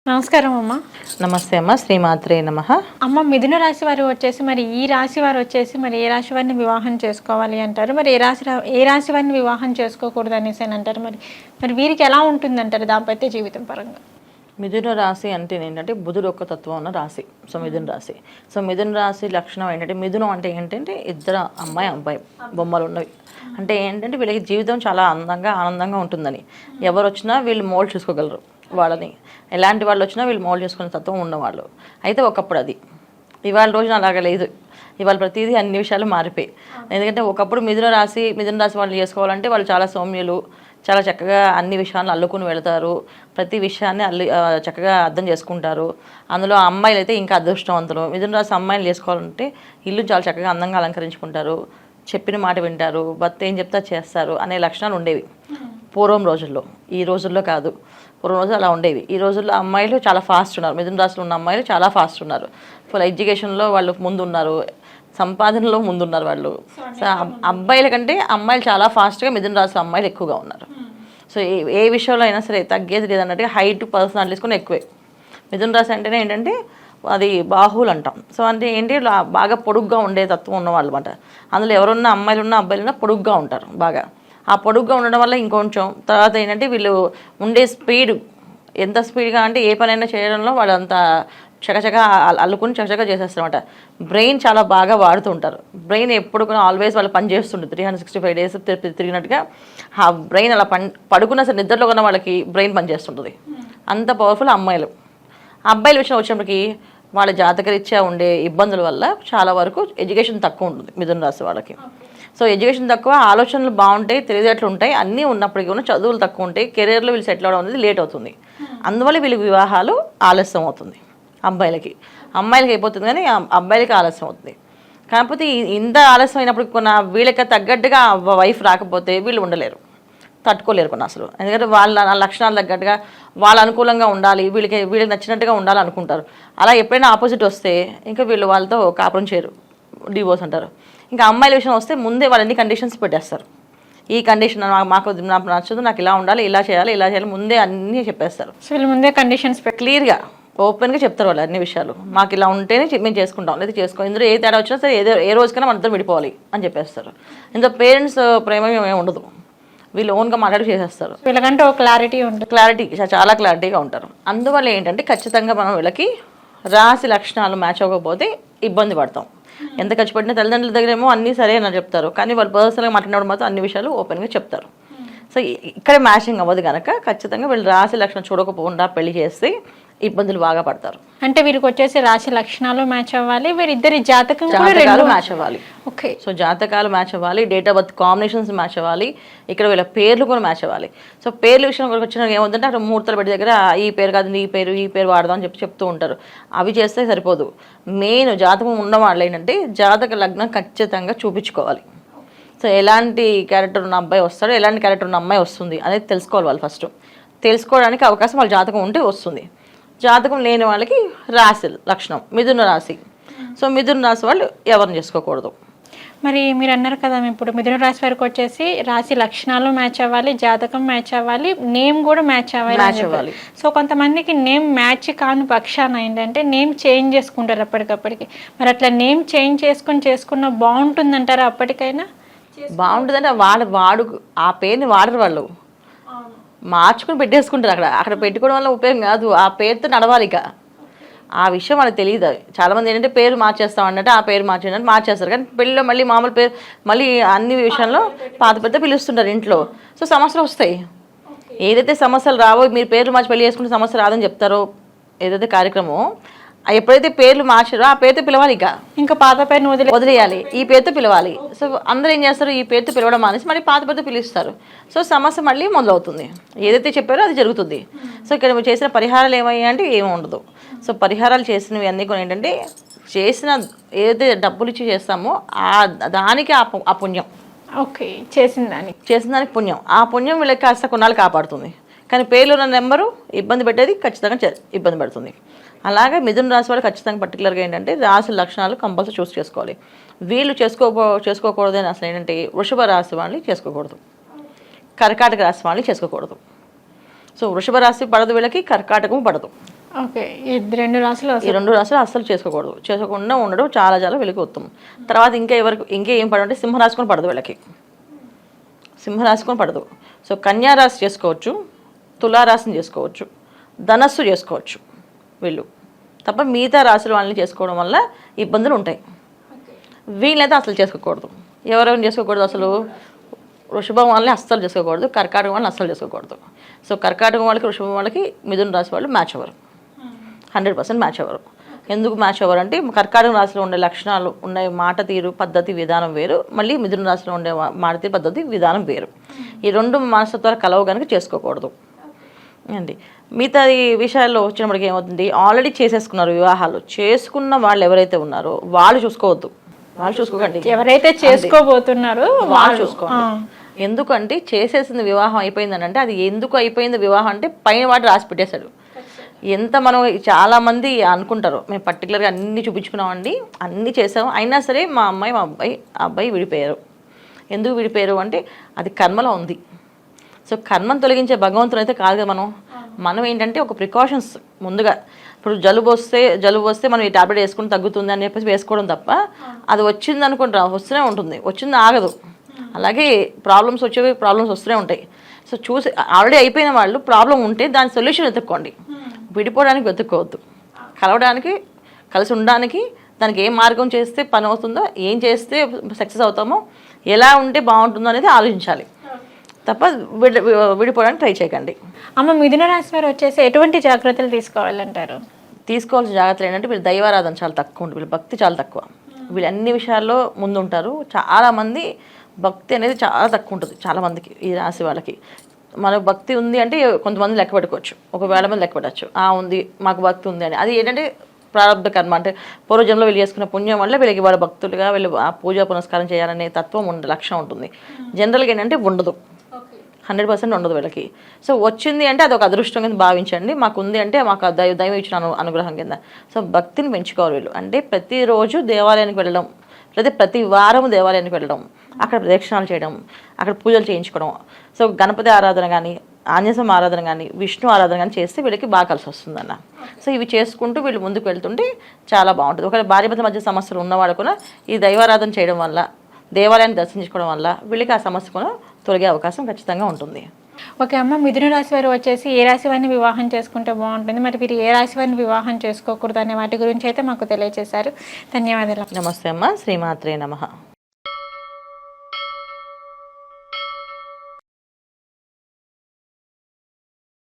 నమస్కారం అమ్మ. నమస్తే అమ్మ. శ్రీమాత్రే నమః. అమ్మ, మిథున రాశి వారు వచ్చేసి మరి ఈ రాశి వారు వచ్చేసి మరి ఏ రాశి వారిని వివాహం చేసుకోవాలి అంటారు, మరి ఏ రాశి వారిని వివాహం చేసుకోకూడదు అనేసి అని అంటారు. మరి మరి వీరికి ఎలా ఉంటుంది అంటారు దాంపత్య జీవితం పరంగా? మిథున రాశి అంటే ఏంటంటే బుధుడు ఒక్క తత్వం ఉన్న రాశి. సో మిథున రాశి. సో మిథున రాశి లక్షణం ఏంటంటే, మిథునం అంటే ఏంటంటే ఇద్దరు అమ్మాయి అబ్బాయి బొమ్మలు ఉన్నవి. అంటే ఏంటంటే వీళ్ళకి జీవితం చాలా అందంగా ఆనందంగా ఉంటుందని, ఎవరు వచ్చినా వీళ్ళు మోల్డ్ చూసుకోగలరు వాళ్ళని. ఎలాంటి వాళ్ళు వచ్చినా వీళ్ళు మోల్డ్ చేసుకునే తత్వం ఉన్నవాళ్ళు. అయితే ఒకప్పుడు అది, ఇవాళ రోజున అలాగ లేదు. ఇవాళ ప్రతిదీ అన్ని విషయాలు మారిపోయి. ఎందుకంటే ఒకప్పుడు మిథున రాశి వాళ్ళు చేసుకోవాలంటే వాళ్ళు చాలా సౌమ్యులు, చాలా చక్కగా అన్ని విషయాలను అల్లుకుని వెళతారు, ప్రతి విషయాన్ని చక్కగా అర్థం చేసుకుంటారు. అందులో అమ్మాయిలు అయితే ఇంకా అదృష్టవంతులు. మిథున రాశి అమ్మాయిలు చేసుకోవాలంటే ఇల్లు చాలా చక్కగా అందంగా అలంకరించుకుంటారు, చెప్పిన మాట వింటారు, భర్త ఏం చెప్తా చేస్తారు అనే లక్షణాలు ఉండేవి పూర్వం రోజుల్లో. ఈ రోజుల్లో కాదు, పూర్వం రోజులు అలా ఉండేవి. ఈ రోజుల్లో అమ్మాయిలు చాలా ఫాస్ట్ ఉన్నారు. మిథున రాశిలో ఉన్న అమ్మాయిలు చాలా ఫాస్ట్ ఉన్నారు. ఫుల్ ఎడ్యుకేషన్లో వాళ్ళు ముందున్నారు, సంపాదనలో ముందున్నారు వాళ్ళు. సో అబ్బాయిల కంటే అమ్మాయిలు చాలా ఫాస్ట్గా మిథున రాశిలో అమ్మాయిలు ఎక్కువగా ఉన్నారు. సో ఏ విషయంలో అయినా సరే తగ్గేది లేదన్నట్టుగా హైట్ పర్సనాలిటీస్ కూడా ఎక్కువే. మిథున రాశి అంటేనే ఏంటంటే అది బాహువులు అంటాం. సో అంటే ఏంటి, బాగా పొడుగ్గా ఉండే తత్వం ఉన్నవాళ్ళు అనమాట. అందులో ఎవరున్నా అమ్మాయిలు ఉన్నా అబ్బాయిలు ఉన్నా పొడుగ్గా ఉంటారు బాగా. ఆ పొడుగ్గా ఉండడం వల్ల ఇంకొంచెం తర్వాత ఏంటంటే వీళ్ళు ఉండే స్పీడ్ ఎంత స్పీడ్గా అంటే ఏ పనైనా చేయడంలో వాళ్ళు అంత చకచక అల్లుకుని చకచక చేసేస్తారన్నమాట. బ్రెయిన్ చాలా బాగా వాడుతుంటారు. బ్రెయిన్ ఎప్పుడు కూడా ఆల్వేస్ వాళ్ళు పని చేస్తుంటుంది. 365 days తిరిగినట్టుగా ఆ బ్రెయిన్ అలా పడుకున్న సరే నిద్రలో ఉన్న వాళ్ళకి బ్రెయిన్ పనిచేస్తుంటుంది. అంత పవర్ఫుల్ అమ్మాయిలు. అబ్బాయిల విషయం వచ్చినప్పటికీ వాళ్ళ జాతకరీత్యా ఉండే ఇబ్బందుల వల్ల చాలా వరకు ఎడ్యుకేషన్ తక్కువ ఉంటుంది మిథున రాశి వాళ్ళకి. సో ఎడ్యుకేషన్ తక్కువ, ఆలోచనలు బాగుంటాయి, తెలివితేటలు ఉంటాయి, అన్నీ ఉన్నప్పటికీ కూడా చదువులు తక్కువ ఉంటాయి, కెరీర్లో వీళ్ళు సెటిల్ అవ్వడం అనేది లేట్ అవుతుంది. అందువల్ల వీళ్ళకి వివాహాలు ఆలస్యం అవుతుంది. అమ్మాయిలకి అయిపోతుంది కానీ అబ్బాయిలకి ఆలస్యం అవుతుంది. కాకపోతే ఇంత ఆలస్యం అయినప్పుడు వీళ్ళకి తగ్గట్టుగా వైఫ్ రాకపోతే వీళ్ళు ఉండలేరు, తట్టుకోలేరు కొన్ని అసలు. ఎందుకంటే వాళ్ళ లక్షణాలు తగ్గట్టుగా వాళ్ళ అనుకూలంగా ఉండాలి, వీళ్ళకి నచ్చినట్టుగా ఉండాలి అనుకుంటారు. అలా ఎప్పుడైనా ఆపోజిట్ వస్తే ఇంకా వీళ్ళు వాళ్ళతో కాపురం చేయరు, డివోర్స్ అంటారు. ఇంకా అమ్మాయిల విషయం వస్తే ముందే వాళ్ళన్ని కండిషన్స్ పెట్టేస్తారు. ఈ కండిషన్ నాకు నచ్చదు, నాకు ఇలా ఉండాలి, ఇలా చేయాలి ముందే అన్నీ చెప్పేస్తారు. సో వీళ్ళు ముందే కండిషన్స్ క్లియర్గా ఓపెన్గా చెప్తారు వాళ్ళు అన్ని విషయాలు. మాకు ఇలా ఉంటేనే మేము చేసుకుంటాం, లేదా చేసుకో, ఇందులో ఏ తేడా వచ్చినా సరే ఏ రోజుకైనా మన ఇద్దరు విడిపోవాలి అని చెప్పేస్తారు. ఇందులో పేరెంట్స్ ప్రేమ ఏమి ఉండదు, వీళ్ళు ఓన్గా మాట్లాడి చేసేస్తారు. వీళ్ళకంటే ఒక క్లారిటీ ఉంటుంది, చాలా క్లారిటీగా ఉంటారు. అందువల్ల ఏంటంటే ఖచ్చితంగా మనం వీళ్ళకి రాశి లక్షణాలు మ్యాచ్ అవ్వకపోతే ఇబ్బంది పడతాం. ఎంత ఖర్చు పెట్టినా తల్లిదండ్రుల దగ్గర ఏమో అన్నీ సరే అని చెప్తారు, కానీ వాళ్ళు పర్సనల్గా మాట్లాడినప్పుడు మాత్రం అన్ని విషయాలు ఓపెన్గా చెప్తారు. సో ఇక్కడ మ్యాచింగ్ అవ్వదు కనుక ఖచ్చితంగా వీళ్ళు రాశి లక్షణం చూడకపోకుండా పెళ్లి చేస్తే ఇబ్బందులు బాగా పడతారు. అంటే వీరికి వచ్చేసి రాశి లక్షణాలు మ్యాచ్ అవ్వాలి, వీరిద్దరి జాతకాలు మ్యాచ్ అవ్వాలి. ఓకే. సో జాతకాలు మ్యాచ్ అవ్వాలి, date of birth combinations match అవ్వాలి, ఇక్కడ వీళ్ళ పేర్లు కూడా మ్యాచ్ అవ్వాలి. సో పేర్ల విషయం వచ్చిన ఏమవుతుందంటే అక్కడ ముహూర్తాలు పెట్టి దగ్గర ఈ పేరు కాదు ఈ పేరు వాడదాం అని చెప్తూ ఉంటారు. అవి చేస్తే సరిపోదు. మెయిన్ జాతకం ఉన్న వాళ్ళు ఏంటంటే జాతక లగ్నం ఖచ్చితంగా చూపించుకోవాలి. సో ఎలాంటి క్యారెక్టర్ ఉన్న అబ్బాయి వస్తాడో, ఎలాంటి క్యారెక్టర్ ఉన్న అమ్మాయి వస్తుంది అనేది తెలుసుకోవాలి వాళ్ళు. ఫస్ట్ తెలుసుకోవడానికి అవకాశం వాళ్ళ జాతకం ఉంటే వస్తుంది. జాతకం లేని వాళ్ళకి రాశి లక్షణం మిథున రాశి. సో మిథున రాశి వాళ్ళు ఎవరిని చేసుకోకూడదు. మరి మీరు అన్నారు కదా, ఇప్పుడు మిథున రాశి వారికి వచ్చేసి రాశి లక్షణాలు మ్యాచ్ అవ్వాలి, జాతకం మ్యాచ్ అవ్వాలి, నేమ్ కూడా మ్యాచ్ అవ్వాలి. సో కొంతమందికి నేమ్ మ్యాచ్ కాని పక్షాన ఏంటంటే నేమ్ చేంజ్ చేసుకుంటారు అప్పటికప్పటికి. మరి అట్లా నేమ్ చేంజ్ చేసుకున్న బాగుంటుందంటారా? అప్పటికైనా బాగుంటుందంటే వాడు ఆ పేరుని వాడరు, వాళ్ళు మార్చుకుని పెట్టేసుకుంటారు. అక్కడ పెట్టుకోవడం వల్ల ఉపయోగం కాదు, ఆ పేరుతో నడవాలి. ఇక ఆ విషయం వాళ్ళకి తెలియదు. చాలామంది ఏంటంటే పేరు మార్చేస్తాం అన్నట్టు ఆ పేరు మార్చేస్తారు, కానీ పెళ్ళిలో మళ్ళీ మామూలు పేరు మళ్ళీ అన్ని విషయంలో పాత పెద్ద పిలుస్తుంటారు ఇంట్లో. సో సమస్యలు వస్తాయి. ఏదైతే సమస్యలు రావో, మీరు పేర్లు మార్చి పెళ్లి చేసుకుంటే సమస్య రాదని చెప్తారో ఏదైతే కార్యక్రమం, ఎప్పుడైతే పేర్లు మార్చారో ఆ పేరుతో పిలవాలి. ఇంకా పాత పేరుని వదిలేయాలి, ఈ పేరుతో పిలవాలి. సో అందరూ ఏం చేస్తారు, ఈ పేరుతో పిలవడం మానేసి మళ్ళీ పాత పేరుతో పిలుస్తారు. సో సమస్య మళ్ళీ మొదలవుతుంది. ఏదైతే చెప్పారో అది జరుగుతుంది. సో ఇక్కడ మీరు చేసిన పరిహారాలు ఏమయ్యాయి అంటే ఏమి ఉండదు. సో పరిహారాలు చేసినవి అన్నీ కూడా ఏంటంటే చేసిన ఏదైతే డబ్బులు ఇచ్చి చేస్తామో దానికి ఆ పుణ్యం. ఓకే. చేసిన దానికి పుణ్యం. ఆ పుణ్యం వీళ్ళకి కాస్త కొన్నాళ్ళు కాపాడుతుంది. కానీ పేర్లు ఉన్న నెంబరు ఇబ్బంది పెట్టేది ఖచ్చితంగా ఇబ్బంది పడుతుంది. అలాగే మిథున రాశి వాళ్ళు ఖచ్చితంగా పర్టికులర్గా ఏంటంటే రాశి లక్షణాలు కంపల్సరీ చూస్ చేసుకోవాలి. వీళ్ళు చేసుకోకూడదు అని అసలు ఏంటంటే వృషభ రాశి వాళ్ళని చేసుకోకూడదు, కర్కాటక రాశి వాళ్ళని చేసుకోకూడదు. సో వృషభ రాశి పడదు, వీళ్ళకి కర్కాటకము పడదు. ఓకే. ఈ 2 రాశులు ఈ 2 రాశులు అస్సలు చేసుకోకూడదు. చేసుకోకుండా ఉండడం చాలా చాలా వీళ్ళకి ఉత్తమం. తర్వాత ఇంకా ఏం పడదు సింహరాశి కూడా పడదు వీళ్ళకి. సింహరాశి కూడా పడదు. సో కన్యా రాశి చేసుకోవచ్చు, తులారాశిని చేసుకోవచ్చు, ధనస్సు చేసుకోవచ్చు వీళ్ళు. తప్ప మిగతా రాశులు వాళ్ళని చేసుకోవడం వల్ల ఇబ్బందులు ఉంటాయి. వీళ్ళైతే అసలు చేసుకోకూడదు. ఎవరెవరు చేసుకోకూడదు అసలు? వృషభం వాళ్ళని అస్సలు చేసుకోకూడదు, కర్కాటకం వాళ్ళని అస్సలు చేసుకోకూడదు. సో కర్కాటకం వాళ్ళకి, వృషభం వాళ్ళకి, మిథున రాశి వాళ్ళు మ్యాచ్ అవ్వరు, 100% మ్యాచ్ అవ్వరు. ఎందుకు మ్యాచ్ అవ్వరు అంటే కర్కాటక రాశిలో ఉండే లక్షణాలు ఉన్నాయి, మాట తీరు పద్ధతి విధానం వేరు, మళ్ళీ మిథున రాశిలో ఉండే మాట తీరు పద్ధతి విధానం వేరు. ఈ 2 మనస్తత్వాలు కలవ కనుక చేసుకోకూడదు అండి. మిగతా ఈ విషయాల్లో వచ్చినప్పటికీ ఏమవుతుంది, ఆల్రెడీ చేసేసుకున్నారు వివాహాలు, చేసుకున్న వాళ్ళు ఎవరైతే ఉన్నారో వాళ్ళు చూసుకోవద్దు, వాళ్ళు చూసుకోకండి. ఎవరైతే చేసుకోబోతున్నారో వాళ్ళు చూసుకోండి. ఎందుకంటే చేసేసింది వివాహం అయిపోయిందని అంటే అది ఎందుకు అయిపోయింది వివాహం అంటే పైన వాటి రాసి పెట్టేశాడు. ఎంత మనం చాలామంది అనుకుంటారు మేము పర్టికులర్గా అన్నీ చూపించుకున్నామండి, అన్నీ చేసాము, అయినా సరే మా అమ్మాయి మా అబ్బాయి విడిపోయారు. ఎందుకు విడిపోయారు అంటే అది కర్మలో ఉంది. సో కర్మను తొలగించే భగవంతుడు అయితే కాదు కదా. మనం ఏంటంటే ఒక ప్రికాషన్స్ ముందుగా, ఇప్పుడు జలుబు వస్తే మనం ఈ టాబ్లెట్ వేసుకుని తగ్గుతుంది అని చెప్పేసి వేసుకోవడం తప్ప అది వచ్చింది అనుకుంటా వస్తూనే ఉంటుంది, వచ్చింది ఆగదు. అలాగే ప్రాబ్లమ్స్ వస్తూనే ఉంటాయి. సో చూసి ఆల్రెడీ అయిపోయిన వాళ్ళు ప్రాబ్లం ఉంటే దాని సొల్యూషన్ వెతుక్కోండి, విడిపోవడానికి వెతుక్కోవద్దు. కలవడానికి, కలిసి ఉండడానికి దానికి ఏ మార్గం చేస్తే పని అవుతుందో, ఏం చేస్తే సక్సెస్ అవుతామో, ఎలా ఉంటే బాగుంటుందో అనేది ఆలోచించాలి తప్ప విడిపోవడానికి ట్రై చేయకండి. అమ్మ మిథున రాశి వారు వచ్చేసి ఎటువంటి జాగ్రత్తలు తీసుకోవాలంటారు? తీసుకోవాల్సిన జాగ్రత్తలు ఏంటంటే వీళ్ళు దైవారాధన చాలా తక్కువ ఉంటుంది, వీళ్ళు భక్తి చాలా తక్కువ. వీళ్ళు అన్ని విషయాల్లో ముందుంటారు. చాలామంది భక్తి అనేది చాలా తక్కువ ఉంటుంది చాలామందికి. ఈ రాశి వాళ్ళకి మనకు భక్తి ఉంది అంటే కొంతమంది లెక్క పెట్టుకోవచ్చు, 1000 మంది లెక్క పెట్టచ్చు ఉంది మాకు భక్తి ఉంది అని. అది ఏంటంటే ప్రారంభ కర్మ, అంటే పూర్వజంలో వీళ్ళు చేసుకున్న పుణ్యం వల్ల వీళ్ళకి వాళ్ళ భక్తులుగా వీళ్ళు ఆ పూజా పునస్కారం చేయాలనే తత్వం లక్ష్యం ఉంటుంది. జనరల్గా ఏంటంటే ఉండదు, 100% ఉండదు వీళ్ళకి. సో వచ్చింది అంటే అది ఒక అదృష్టం కింద భావించండి, మాకు ఉంది అంటే మాకు దైవం ఇచ్చిన అనుగ్రహం కింద. సో భక్తిని పెంచుకోవాలి వీళ్ళు. అంటే ప్రతిరోజు దేవాలయానికి వెళ్ళడం, లేదా ప్రతి వారం దేవాలయానికి వెళ్ళడం, అక్కడ ప్రదక్షిణాలు చేయడం, అక్కడ పూజలు చేయించుకోవడం. సో గణపతి ఆరాధన కానీ, ఆంజనేయ ఆరాధన కానీ, విష్ణు ఆరాధన కానీ చేస్తే వీళ్ళకి బాగా కలిసి వస్తుందన్న. సో ఇవి చేసుకుంటూ వీళ్ళు ముందుకు వెళ్తుంటే చాలా బాగుంటుంది. ఒకవేళ భార్యాభర్తల మధ్య సమస్యలు ఉన్నవాళ్ళు కూడా ఈ దైవారాధన చేయడం వల్ల, దేవాలయాన్ని దర్శించుకోవడం వల్ల వీళ్ళకి ఆ సమస్య కూడా తొలగే అవకాశం ఖచ్చితంగా ఉంటుంది. ఓకే అమ్మ, మిథున రాశి వారు వచ్చేసి ఏ రాశి వారిని వివాహం చేసుకుంటే బాగుంటుంది, మరి వీరు ఏ రాశి వారిని వివాహం చేసుకోకూడదు అనే వాటి గురించి అయితే మాకు తెలియజేశారు. ధన్యవాదాలు. నమస్తే అమ్మ. శ్రీమాత్రే నమః.